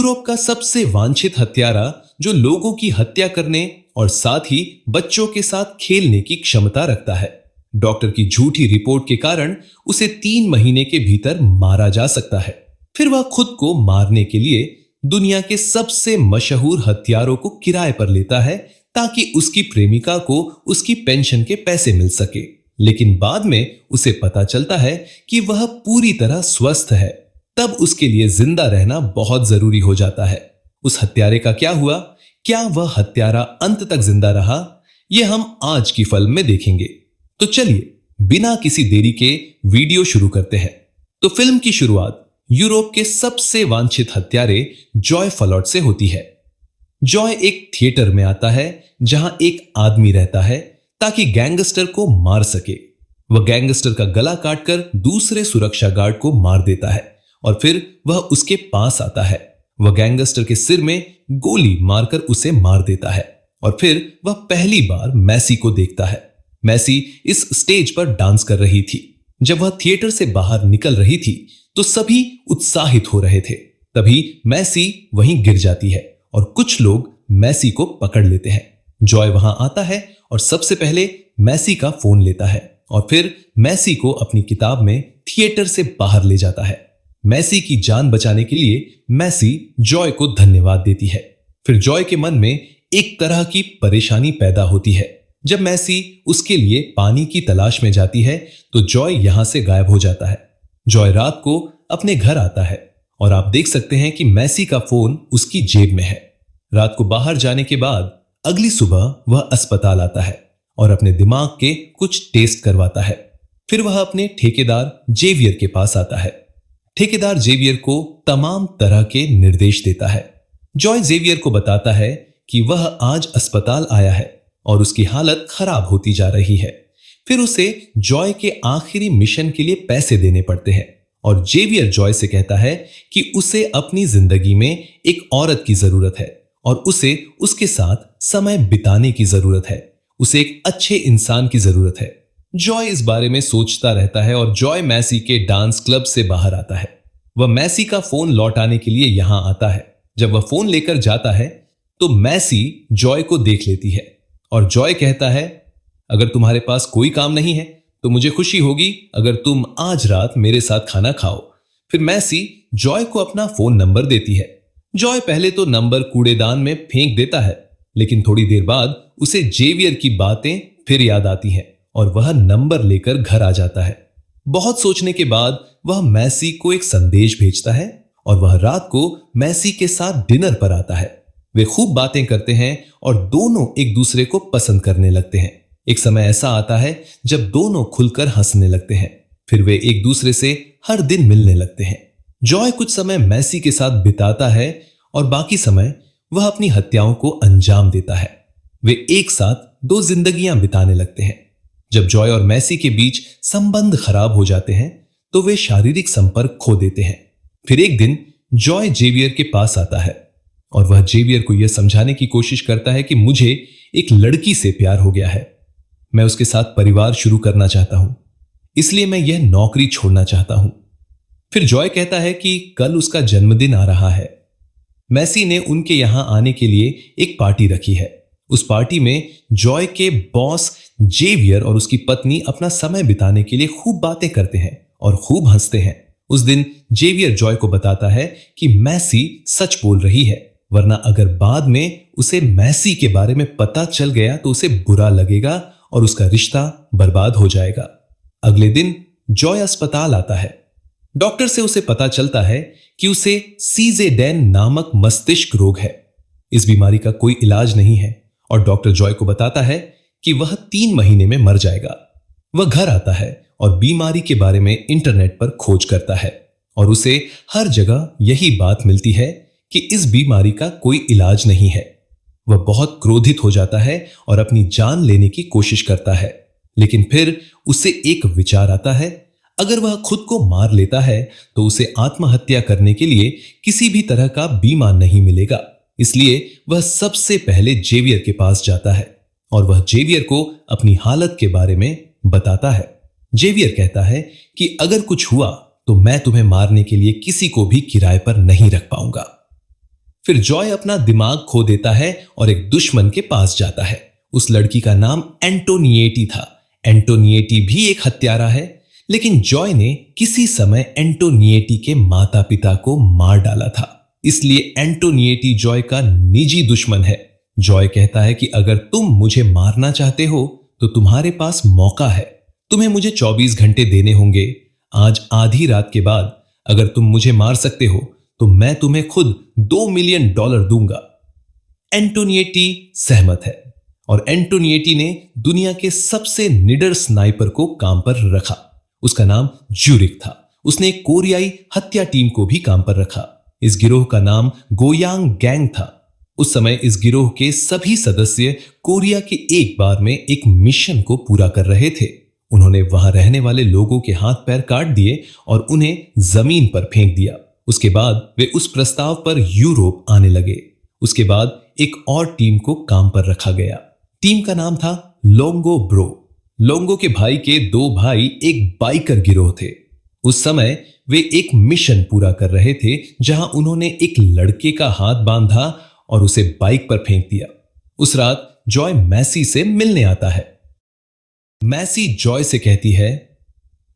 Europe का सबसे वांछित हत्यारा जो लोगों की हत्या करने और साथ ही बच्चों के साथ खेलने की क्षमता रखता है। डॉक्टर की झूठी रिपोर्ट के कारण उसे 3 महीने के भीतर मारा जा सकता है। फिर वह खुद को मारने के लिए दुनिया के सबसे मशहूर हत्यारों को किराए पर लेता है ताकि उसकी प्रेमिका को उसकी पेंशन के पैसे मिल सके। लेकिन बाद में उसे पता चलता है कि वह पूरी तरह स्वस्थ है। तब उसके लिए जिंदा रहना बहुत जरूरी हो जाता है। उस हत्यारे का क्या हुआ? क्या वह हत्यारा अंत तक जिंदा रहा? यह हम आज की फिल्म में देखेंगे। तो चलिए बिना किसी देरी के वीडियो शुरू करते हैं। तो फिल्म की शुरुआत यूरोप के सबसे वांछित हत्यारे जॉय फलॉट से होती है। जॉय एक थिएटर में आता है जहां एक आदमी रहता है ताकि गैंगस्टर को मार सके। वह गैंगस्टर का गला काटकर दूसरे सुरक्षा गार्ड को मार देता है और फिर वह उसके पास आता है। वह गैंगस्टर के सिर में गोली मारकर उसे मार देता है और फिर वह पहली बार मैसी को देखता है। मैसी इस स्टेज पर डांस कर रही थी। जब वह थिएटर से बाहर निकल रही थी तो सभी उत्साहित हो रहे थे। तभी मैसी वहीं गिर जाती है और कुछ लोग मैसी को पकड़ लेते हैं। जॉय वहां आता है और सबसे पहले मैसी का फोन लेता है और फिर मैसी को अपनी किताब में थिएटर से बाहर ले जाता है। मैसी की जान बचाने के लिए मैसी जॉय को धन्यवाद देती है। फिर जॉय के मन में एक तरह की परेशानी पैदा होती है। जब मैसी उसके लिए पानी की तलाश में जाती है तो जॉय यहां से गायब हो जाता है। जॉय रात को अपने घर आता है और आप देख सकते हैं कि मैसी का फोन उसकी जेब में है। रात को बाहर जाने के बाद अगली सुबह वह अस्पताल आता है और अपने दिमाग के कुछ टेस्ट करवाता है। फिर वह अपने ठेकेदार जेवियर के पास आता है। ठेकेदार जेवियर को तमाम तरह के निर्देश देता है। जॉय जेवियर को बताता है कि वह आज अस्पताल आया है और उसकी हालत खराब होती जा रही है। फिर उसे जॉय के आखिरी मिशन के लिए पैसे देने पड़ते हैं और जेवियर जॉय से कहता है कि उसे अपनी जिंदगी में एक औरत की जरूरत है और उसे उसके साथ समय बिताने की जरूरत है। उसे एक अच्छे इंसान की जरूरत है। जॉय इस बारे में सोचता रहता है और जॉय मैसी के डांस क्लब से बाहर आता है। वह मैसी का फोन लौटाने के लिए यहां आता है। जब वह फोन लेकर जाता है तो मैसी जॉय को देख लेती है और जॉय कहता है, अगर तुम्हारे पास कोई काम नहीं है तो मुझे खुशी होगी अगर तुम आज रात मेरे साथ खाना खाओ। फिर मैसी जॉय को अपना फोन नंबर देती है। जॉय पहले तो नंबर कूड़ेदान में फेंक देता है, लेकिन थोड़ी देर बाद उसे जेवियर की बातें फिर याद आती हैं और वह नंबर लेकर घर आ जाता है। बहुत सोचने के बाद वह मैसी को एक संदेश भेजता है और वह रात को मैसी के साथ डिनर पर आता है। वे खूब बातें करते हैं और दोनों एक दूसरे को पसंद करने लगते हैं। एक समय ऐसा आता है जब दोनों खुलकर हंसने लगते हैं। फिर वे एक दूसरे से हर दिन मिलने लगते हैं। जॉय कुछ समय मैसी के साथ बिताता है और बाकी समय वह अपनी हत्याओं को अंजाम देता है। वे एक साथ 2 जिंदगियां बिताने लगते हैं। जब जॉय और मैसी के बीच संबंध खराब हो जाते हैं तो वे शारीरिक संपर्क खो देते हैं। फिर एक दिन जॉय जेवियर के पास आता है और वह जेवियर को यह समझाने की कोशिश करता है कि मुझे एक लड़की से प्यार हो गया है। मैं उसके साथ परिवार शुरू करना चाहता हूं, इसलिए मैं यह नौकरी छोड़ना चाहता हूं। फिर जॉय कहता है कि कल उसका जन्मदिन आ रहा है। मैसी ने उनके यहां आने के लिए एक पार्टी रखी है। उस पार्टी में जॉय के बॉस जेवियर और उसकी पत्नी अपना समय बिताने के लिए खूब बातें करते हैं और खूब हंसते हैं। उस दिन जेवियर जॉय को बताता है कि मैसी सच बोल रही है, वरना अगर बाद में उसे मैसी के बारे में पता चल गया तो उसे बुरा लगेगा और उसका रिश्ता बर्बाद हो जाएगा। अगले दिन जॉय अस्पताल आता है। डॉक्टर से उसे पता चलता है कि उसे सीजेडेन नामक मस्तिष्क रोग है। इस बीमारी का कोई इलाज नहीं है और डॉक्टर जॉय को बताता है कि वह 3 महीने में मर जाएगा। वह घर आता है और बीमारी के बारे में इंटरनेट पर खोज करता है और उसे हर जगह यही बात मिलती है कि इस बीमारी का कोई इलाज नहीं है। वह बहुत क्रोधित हो जाता है और अपनी जान लेने की कोशिश करता है, लेकिन फिर उसे एक विचार आता है, अगर वह खुद को मार लेता है तो उसे आत्महत्या करने के लिए किसी भी तरह का बीमा नहीं मिलेगा। इसलिए वह सबसे पहले जेवियर के पास जाता है और वह जेवियर को अपनी हालत के बारे में बताता है। जेवियर कहता है कि अगर कुछ हुआ तो मैं तुम्हें मारने के लिए किसी को भी किराए पर नहीं रख पाऊंगा। फिर जॉय अपना दिमाग खो देता है और एक दुश्मन के पास जाता है। उस लड़की का नाम एंटोनिएटी था। एंटोनिएटी भी एक हत्यारा है, लेकिन जॉय ने किसी समय एंटोनिएटी के माता पिता को मार डाला था, इसलिए एंटोनिएटी जॉय का निजी दुश्मन है। जॉय कहता है कि अगर तुम मुझे मारना चाहते हो तो तुम्हारे पास मौका है। तुम्हें मुझे 24 घंटे देने होंगे। आज आधी रात के बाद अगर तुम मुझे मार सकते हो तो मैं तुम्हें खुद $2 मिलियन दूंगा। एंटोनिएटी सहमत है और एंटोनिएटी ने दुनिया के सबसे निडर स्नाइपर को काम पर रखा। उसका नाम ज्यूरिक था। उसने एक कोरियाई हत्या टीम को भी काम पर रखा। इस गिरोह का नाम गोयांग गैंग था। उस समय इस गिरोह के सभी सदस्य कोरिया के एक बार में एक मिशन को पूरा कर रहे थे। उन्होंने वहां रहने वाले लोगों के हाथ पैर काट दिए और उन्हें जमीन पर फेंक दिया। उसके बाद वे उस प्रस्ताव पर यूरोप आने लगे। उसके बाद एक और टीम को काम पर रखा गया। टीम का नाम था लोंगो ब्रो। लोंगो के भाई के दो भाई एक बाइकर गिरोह थे। उस समय वे एक मिशन पूरा कर रहे थे जहां उन्होंने एक लड़के का हाथ बांधा और उसे बाइक पर फेंक दिया। उस रात जॉय मैसी से मिलने आता है। मैसी जॉय से कहती है,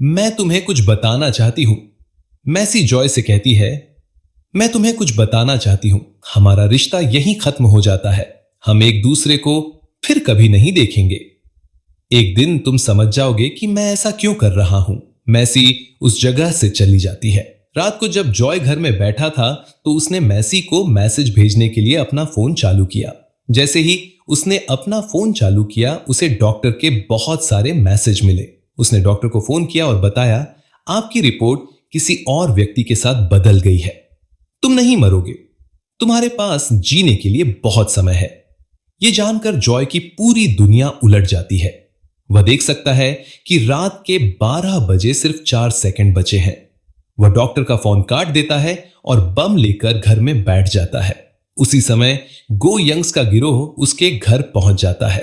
मैं तुम्हें कुछ बताना चाहती हूं। मैसी जॉय से कहती है, मैं तुम्हें कुछ बताना चाहती हूं। हमारा रिश्ता यहीं खत्म हो जाता है। हम एक दूसरे को फिर कभी नहीं देखेंगे। एक दिन तुम समझ जाओगे कि मैं ऐसा क्यों कर रहा हूं। मैसी उस जगह से चली जाती है। रात को जब जॉय घर में बैठा था तो उसने मैसी को मैसेज भेजने के लिए अपना फोन चालू किया। जैसे ही उसने अपना फोन चालू किया, उसे डॉक्टर के बहुत सारे मैसेज मिले। उसने डॉक्टर को फोन किया और बताया, आपकी रिपोर्ट किसी और व्यक्ति के साथ बदल गई है। तुम नहीं मरोगे। तुम्हारे पास जीने के लिए बहुत समय है। यह जानकर जॉय की पूरी दुनिया उलट जाती है। वह देख सकता है कि रात के 12 बजे सिर्फ 4 सेकंड बचे हैं। वह डॉक्टर का फोन काट देता है और बम लेकर घर में बैठ जाता है। उसी समय गो यंग्स का गिरोह उसके घर पहुंच जाता है।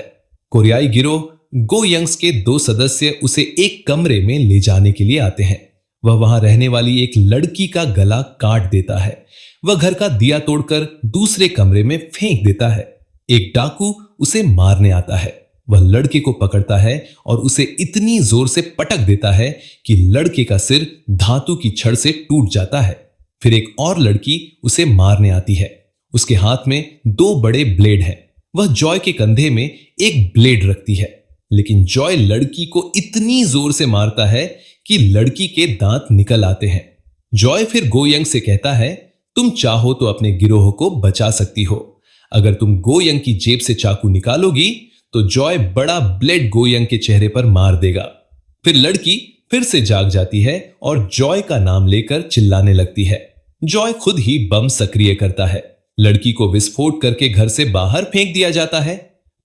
कोरियाई गिरोह गो यंग्स के 2 सदस्य उसे एक कमरे में ले जाने के लिए आते हैं। वह वहां रहने वाली एक लड़की का गला काट देता है। वह घर का दिया तोड़कर दूसरे कमरे में फेंक देता है। एक डाकू उसे मारने आता है। वह लड़के को पकड़ता है और उसे इतनी जोर से पटक देता है कि लड़के का सिर धातु की छड़ से टूट जाता है। फिर एक और लड़की उसे मारने आती है। उसके हाथ में 2 बड़े ब्लेड हैं। वह जॉय के कंधे में एक ब्लेड रखती है, लेकिन जॉय लड़की को इतनी जोर से मारता है कि लड़की के दांत निकल आते हैं। जॉय फिर गोयंग से कहता है, तुम चाहो तो अपने गिरोह को बचा सकती हो। अगर तुम गोयंग की जेब से चाकू निकालोगी तो जॉय बड़ा ब्लेड गोयंग के चेहरे पर मार देगा। फिर लड़की फिर से जाग जाती है और जॉय का नाम लेकर चिल्लाने लगती है। जॉय खुद ही बम सक्रिय करता है। लड़की को विस्फोट करके घर से बाहर फेंक दिया जाता है।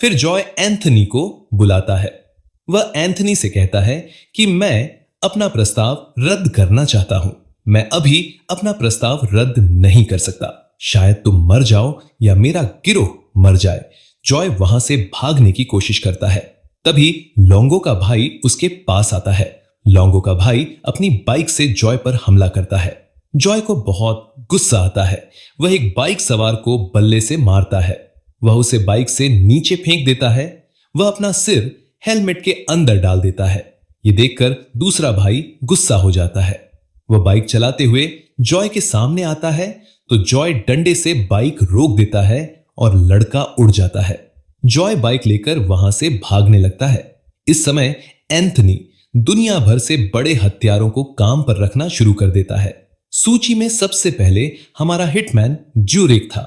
फिर जॉय एंथनी को बुलाता है। वह एंथनी से कहता है कि मैं अपना प्रस्ताव रद्द करना चाहता हूं। मैं अभी अपना प्रस्ताव रद्द नहीं कर सकता। शायद तुम मर जाओ या मेरा गिरोह मर जाए। जॉय वहां से भागने की कोशिश करता है। तभी लोंगो का भाई उसके पास आता है। लोंगो का भाई अपनी बाइक से जॉय पर हमला करता है। जॉय को बहुत गुस्सा आता है। वह एक बाइक सवार को बल्ले से मारता है। वह उसे बाइक से नीचे फेंक देता है। वह अपना सिर हेलमेट के अंदर डाल देता है। यह देखकर दूसरा भाई गुस्सा हो जाता है। वह बाइक चलाते हुए जॉय के सामने आता है तो जॉय डंडे से बाइक रोक देता है और लड़का उड़ जाता है। जॉय बाइक लेकर वहां से भागने लगता है। इस समय एंथनी दुनिया भर से बड़े हथियारों को काम पर रखना शुरू कर देता है। सूची में सबसे पहले हमारा हिटमैन ज्यूरिक था।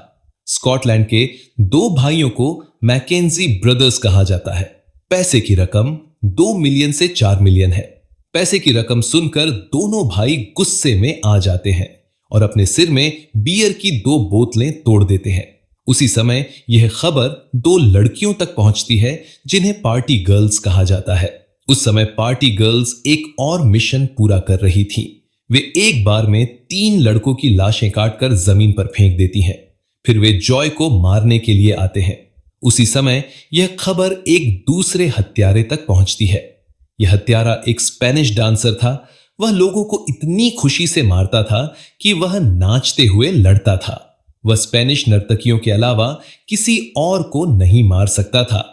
स्कॉटलैंड के 2 भाइयों को मैकेंजी ब्रदर्स कहा जाता है। पैसे की रकम 2 मिलियन से 4 मिलियन है। पैसे की रकम सुनकर दोनों भाई गुस्से में आ जाते हैं और अपने सिर में बियर की 2 बोतलें तोड़ देते हैं। उसी समय यह खबर 2 लड़कियों तक पहुंचती है जिन्हें पार्टी गर्ल्स कहा जाता है। उस समय पार्टी गर्ल्स एक और मिशन पूरा कर रही थीं। वे एक बार में 3 लड़कों की लाशें काटकर जमीन पर फेंक देती हैं। फिर वे जॉय को मारने के लिए आते हैं। उसी समय यह खबर एक दूसरे हत्यारे तक पहुंचती है। यह हत्यारा एक स्पेनिश डांसर था। वह लोगों को इतनी खुशी से मारता था कि वह नाचते हुए लड़ता था। वह स्पेनिश नर्तकियों के अलावा किसी और को नहीं मार सकता था।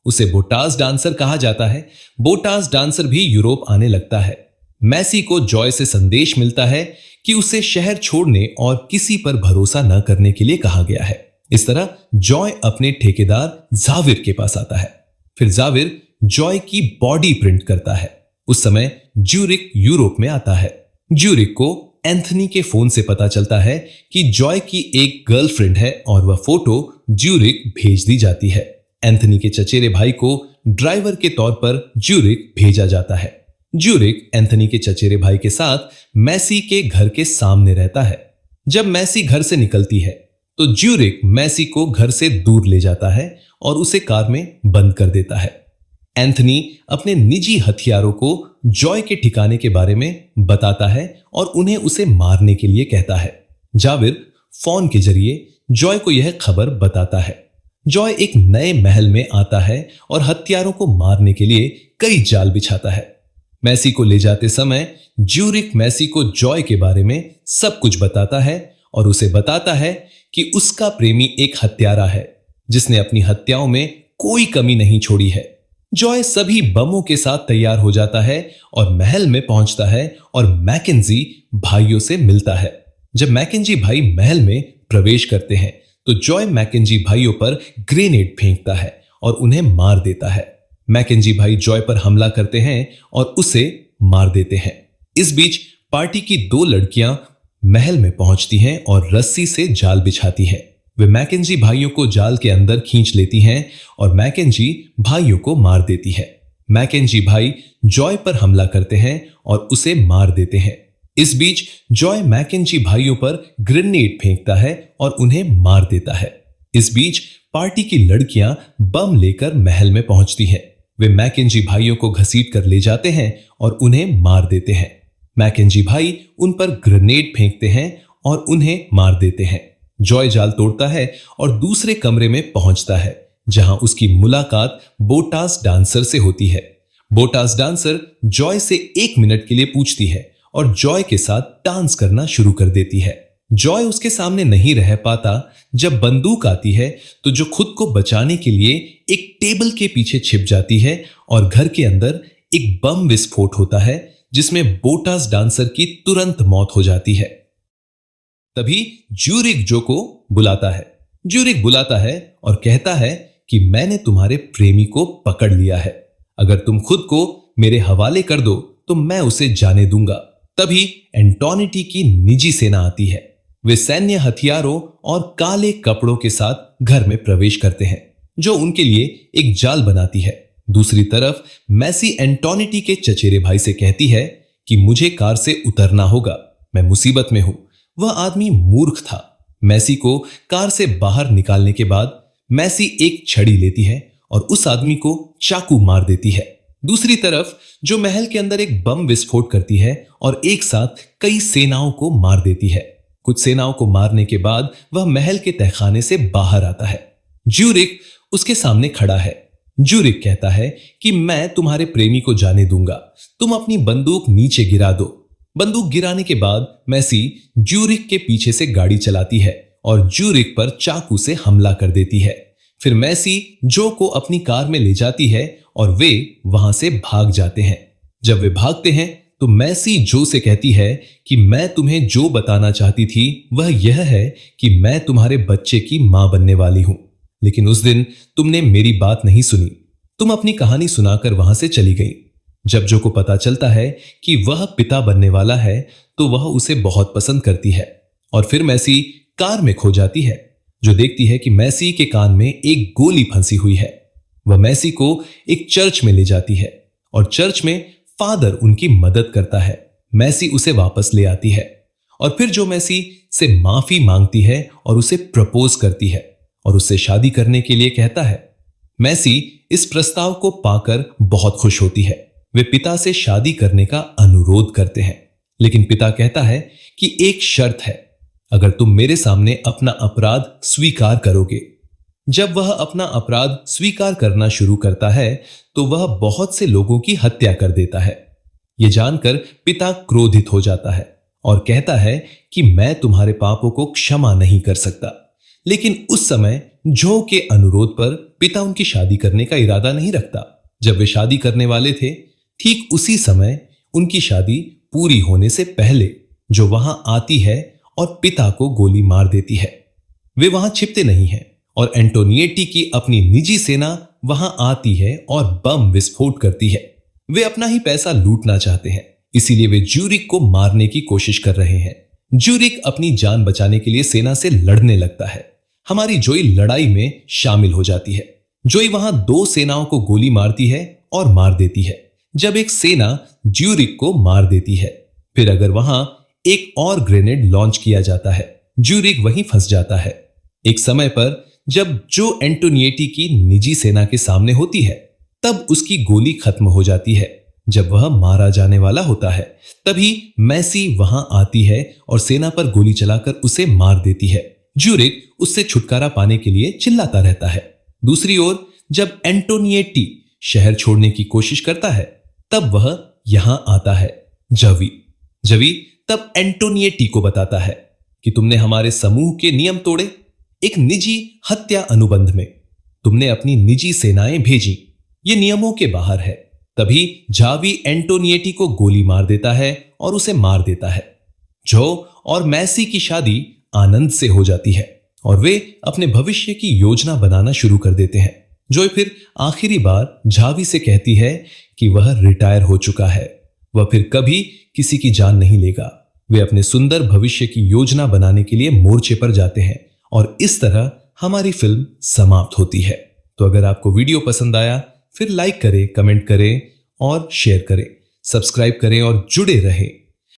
उसे बोटास डांसर कहा जाता है। बोटास डांसर भी यूरोप आने लगता है। मैसी को जॉय से संदेश मिलता है कि उसे शहर छोड़ने और किसी पर भरोसा न करने के लिए कहा गया है। इस तरह जॉय अपने ठेकेदार जाविर के पास आता है। फिर जाविर जॉय की बॉडी प्रिंट करता है। उस समय ज्यूरिक यूरोप में आता है। ज्यूरिक को एंथनी के फोन से पता चलता है कि जॉय की एक गर्लफ्रेंड है और वह फोटो ज्यूरिक भेज दी जाती है। एंथनी के चचेरे भाई को ड्राइवर के तौर पर ज्यूरिक भेजा जाता है। ज्यूरिक एंथनी के चचेरे भाई के साथ मैसी के घर के सामने रहता है। जब मैसी घर से निकलती है तो ज्यूरिक मैसी को घर से दूर ले जाता है और उसे कार में बंद कर देता है। एंथनी अपने निजी हथियारों को जॉय के ठिकाने के बारे में बताता है और उन्हें उसे मारने के लिए कहता है। जाविर फोन के जरिए जॉय को यह खबर बताता है। जॉय एक नए महल में आता है और हथियारों को मारने के लिए कई जाल बिछाता है। मैसी को ले जाते समय ज्यूरिक मैसी को जॉय के बारे में सब कुछ बताता है और उसे बताता है कि उसका प्रेमी एक हत्यारा है जिसने अपनी हत्याओं में कोई कमी नहीं छोड़ी है। जॉय सभी बमों के साथ तैयार हो जाता है और महल में पहुंचता है और मैकेंजी भाइयों से मिलता है। जब मैकेंजी भाई महल में प्रवेश करते हैं तो जॉय मैकेंजी भाइयों पर ग्रेनेड फेंकता है और उन्हें मार देता है। मैकेंजी भाई जॉय पर हमला करते हैं और उसे मार देते हैं। इस बीच पार्टी की दो लड़कियां महल में पहुंचती हैं और रस्सी से जाल बिछाती हैं। वे मैकेंजी भाइयों को जाल के अंदर खींच लेती हैं और मैकेंजी भाइयों को मार देती है। मैकेंजी भाई जॉय पर हमला करते हैं और उसे मार देते हैं। इस बीच जॉय मैकेंजी भाइयों पर ग्रेनेड फेंकता है और उन्हें मार देता है। इस बीच पार्टी की लड़कियां बम लेकर महल में पहुंचती हैं। वे मैकेंजी भाइयों को घसीट कर ले जाते हैं और उन्हें मार देते हैं। मैकेंजी भाई उन पर ग्रेनेड फेंकते हैं और उन्हें मार देते हैं। जॉय जाल तोड़ता है और दूसरे कमरे में पहुंचता है जहां उसकी मुलाकात बोटास डांसर से होती है। बोटास डांसर जॉय से 1 मिनट के लिए पूछती है और जॉय के साथ डांस करना शुरू कर देती है। जॉय उसके सामने नहीं रह पाता। जब बंदूक आती है तो जो खुद को बचाने के लिए एक टेबल के पीछे छिप जाती है और घर के अंदर एक बम विस्फोट होता है जिसमें बोटास डांसर की तुरंत मौत हो जाती है। तभी ज्यूरिक जो को बुलाता है। ज्यूरिक बुलाता है और कहता है कि मैंने तुम्हारे प्रेमी को पकड़ लिया है। अगर तुम खुद को मेरे हवाले कर दो तो मैं उसे जाने दूंगा। तभी एंटोनिटी की निजी सेना आती है। वे सैन्य हथियारों और काले कपड़ों के साथ घर में प्रवेश करते हैं जो उनके लिए एक जाल बनाती है। दूसरी तरफ मैसी एंटोनिटी के चचेरे भाई से कहती है कि मुझे कार से उतरना होगा, मैं मुसीबत में हूं। वह आदमी मूर्ख था। मैसी को कार से बाहर निकालने के बाद मैसी एक छड़ी लेती है और उस आदमी को चाकू मार देती है। दूसरी तरफ जो महल के अंदर एक बम विस्फोट करती है और एक साथ कई सेनाओं को मार देती है। कुछ सेनाओं को मारने के बाद वह महल के तहखाने से बाहर आता है। ज्यूरिक उसके सामने खड़ा है। ज्यूरिक कहता है कि मैं तुम्हारे प्रेमी को जाने दूंगा, तुम अपनी बंदूक नीचे गिरा दो। बंदूक गिराने के बाद मैसी ज्यूरिक के पीछे से गाड़ी चलाती है और ज्यूरिक पर चाकू से हमला कर देती है। फिर मैसी जो को अपनी कार में ले जाती है और वे वहां से भाग जाते हैं। जब वे भागते हैं तो मैसी जो से कहती है कि मैं तुम्हें जो बताना चाहती थी वह यह है कि मैं तुम्हारे बच्चे की मां बनने वाली हूं, लेकिन उस दिन तुमने मेरी बात नहीं सुनी। तुम अपनी कहानी सुनाकर वहां से चली गई। जब जो को पता चलता है कि वह पिता बनने वाला है तो वह उसे बहुत पसंद करती है और फिर मैसी कार में खो जाती है। जो देखती है कि मैसी के कान में एक गोली फंसी हुई है। वह मैसी को एक चर्च में ले जाती है और चर्च में फादर उनकी मदद करता है। मैसी उसे वापस ले आती है और फिर जो मैसी से माफी मांगती है और उसे प्रपोज करती है और उससे शादी करने के लिए कहता है। मैसी इस प्रस्ताव को पाकर बहुत खुश होती है। वे पिता से शादी करने का अनुरोध करते हैं, लेकिन पिता कहता है कि एक शर्त है, अगर तुम मेरे सामने अपना अपराध स्वीकार करोगे। जब वह अपना अपराध स्वीकार करना शुरू करता है तो वह बहुत से लोगों की हत्या कर देता है। यह जानकर पिता क्रोधित हो जाता है और कहता है कि मैं तुम्हारे पापों को क्षमा नहीं कर सकता। लेकिन उस समय जो के अनुरोध पर पिता उनकी शादी करने का इरादा नहीं रखता। जब वे शादी करने वाले थे, ठीक उसी समय उनकी शादी पूरी होने से पहले जो वहां आती है और पिता को गोली मार देती है। वे वहां छिपते नहीं हैं और एंटोनिएटी की अपनी निजी सेना वहां आती है और बम विस्फोट करती है। वे अपना ही पैसा लूटना चाहते हैं, इसीलिए वे ज्यूरिक को मारने की कोशिश कर रहे हैं। ज्यूरिक अपनी जान बचाने के लिए सेना से लड़ने लगता है। हमारी जोई लड़ाई में शामिल हो जाती है। जोई वहां दो सेनाओं को गोली मारती है और मार देती है। जब एक सेना ज्यूरिक को मार देती है, फिर अगर वहां एक और ग्रेनेड लॉन्च किया जाता है, ज्यूरिक वहीं फंस जाता है। एक समय पर जब जो एंटोनिएटी की निजी सेना के सामने होती है, तब उसकी गोली खत्म हो जाती है। जब वह मारा जाने वाला होता है, तभी मैसी वहां आती है और सेना पर गोली चलाकर उसे मार देती है। ज्यूरिक उससे छुटकारा पाने के लिए चिल्लाता रहता है। दूसरी ओर जब एंटोनिएटी शहर छोड़ने की कोशिश करता है, तब वह यहां आता है। जवी तब एंटोनिएटी को बताता है कि तुमने हमारे समूह के नियम तोड़े। एक निजी हत्या अनुबंध में तुमने अपनी निजी सेनाएं भेजी, ये नियमों के बाहर है। तभी जावी एंटोनिएटी को गोली मार देता है और उसे मार देता है। जो और मैसी की शादी आनंद से हो जाती है और वे अपने भविष्य की योजना बनाना शुरू कर देते हैं। जोय फिर आखिरी बार जावी से कहती है कि वह रिटायर हो चुका है, वह फिर कभी किसी की जान नहीं लेगा। वे अपने सुंदर भविष्य की योजना बनाने के लिए मोर्चे पर जाते हैं और इस तरह हमारी फिल्म समाप्त होती है। तो अगर आपको वीडियो पसंद आया, फिर लाइक करें, कमेंट करें और शेयर करें, सब्सक्राइब करें और जुड़े रहें